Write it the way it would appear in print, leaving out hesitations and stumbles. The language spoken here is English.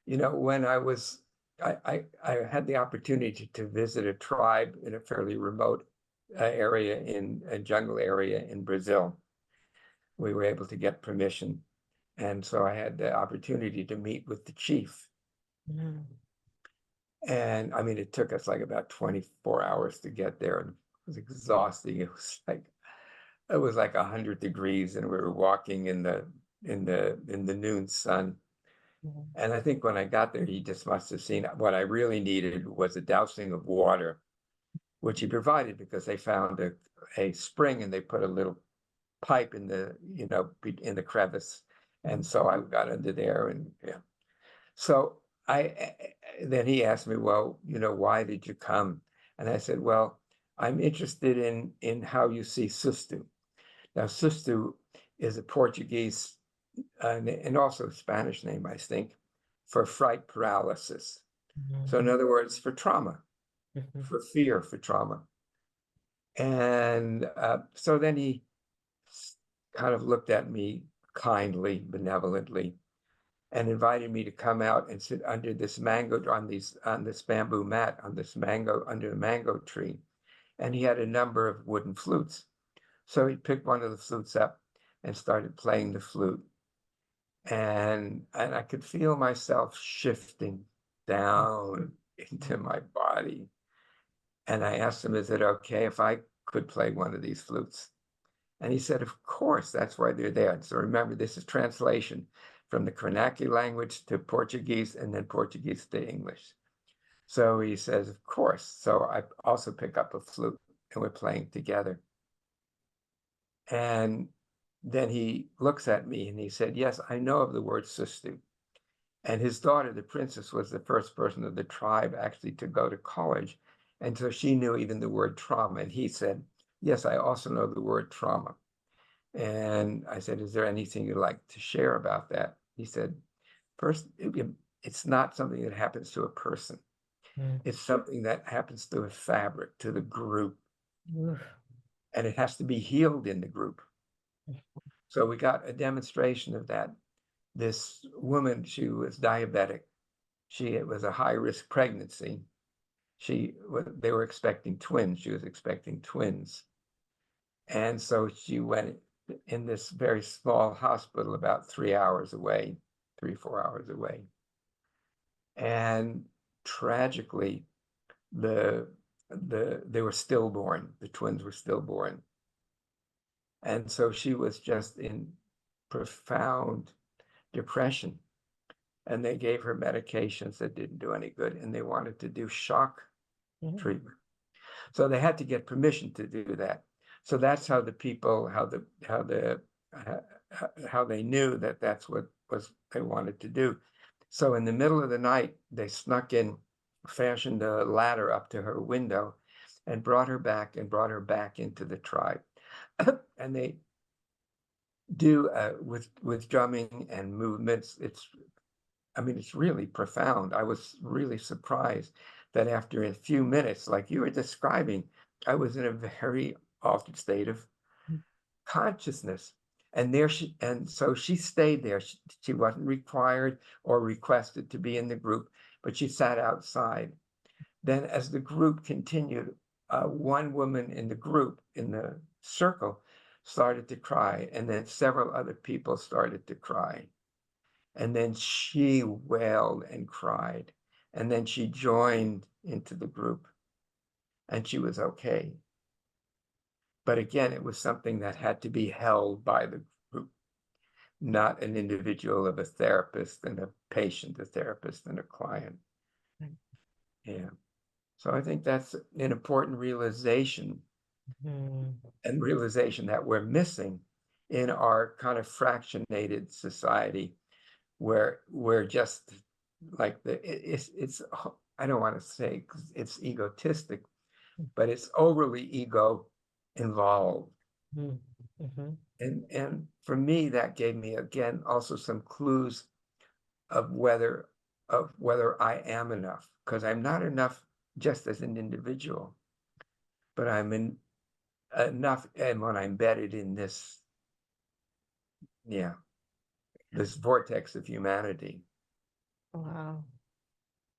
you know, when I had the opportunity to visit a tribe in a fairly remote area in a jungle area in Brazil. We were able to get permission. And so I had the opportunity to meet with the chief. Mm. And I mean, it took us like about 24 hours to get there, and it was exhausting. It was like 100 degrees, and we were walking in the noon sun. Mm. And I think when I got there, he just must have seen what I really needed was a dousing of water, which he provided because they found a spring and they put a little pipe in the, you know, in the crevice. And so I got under there, and yeah. So then he asked me, well, you know, why did you come? And I said, well, I'm interested in how you see susto. Now, susto is a Portuguese and also a Spanish name, I think, for fright paralysis. So in other words, for trauma, Mhm. for fear, for trauma. And so then he kind of looked at me kindly, benevolently, and invited me to come out and sit under this mango on this bamboo mat on this mango under the mango tree. And he had a number of wooden flutes. So he picked one of the flutes up and started playing the flute. And I could feel myself shifting down into my body. And I asked him, is it okay if I could play one of these flutes? And he said, of course, that's why they're there. So remember, this is translation from the Kranaki language to Portuguese and then Portuguese to English. So he says, of course. So I also pick up a flute and we're playing together. And then he looks at me and he said, yes, I know of the word sustu. And his daughter, the princess, was the first person of the tribe actually to go to college. And so she knew even the word trauma. And he said, yes, I also know the word trauma. And I said, is there anything you'd like to share about that? He said, first, it's not something that happens to a person. Mm. It's something that happens to a fabric, to the group, Oof. and it has to be healed in the group. So we got a demonstration of that. This woman, she was diabetic. It was a high-risk pregnancy. They were expecting twins. She was expecting twins. And so she went in this very small hospital about 3 hours away, 4 hours away. And tragically, they were stillborn. The twins were stillborn. And so she was just in profound depression. And they gave her medications that didn't do any good. And they wanted to do shock treatment. So they had to get permission to do that. So that's how the people, how they knew that that's what they wanted to do. So in the middle of the night, they snuck in, fashioned a ladder up to her window, and brought her back into the tribe. And they do with drumming and movements. I mean, it's really profound. I was really surprised that after a few minutes, like you were describing, I was in a very altered state of consciousness. And so she stayed there. She wasn't required or requested to be in the group, but she sat outside. Then as the group continued, one woman in the group, in the circle, started to cry, and then several other people started to cry. And then she wailed and cried. And then she joined into the group and she was okay. But again, it was something that had to be held by the group, not an individual of a therapist and a patient, a therapist and a client. Yeah. So I think that's an important realization and realization that we're missing in our kind of fractionated society where we're just like it's I don't want to say it's egotistic, but it's overly ego involved. And for me, that gave me again also some clues of whether I am enough, because I'm not enough just as an individual, but I'm enough and when I'm embedded in this, yeah. this vortex of humanity. Wow.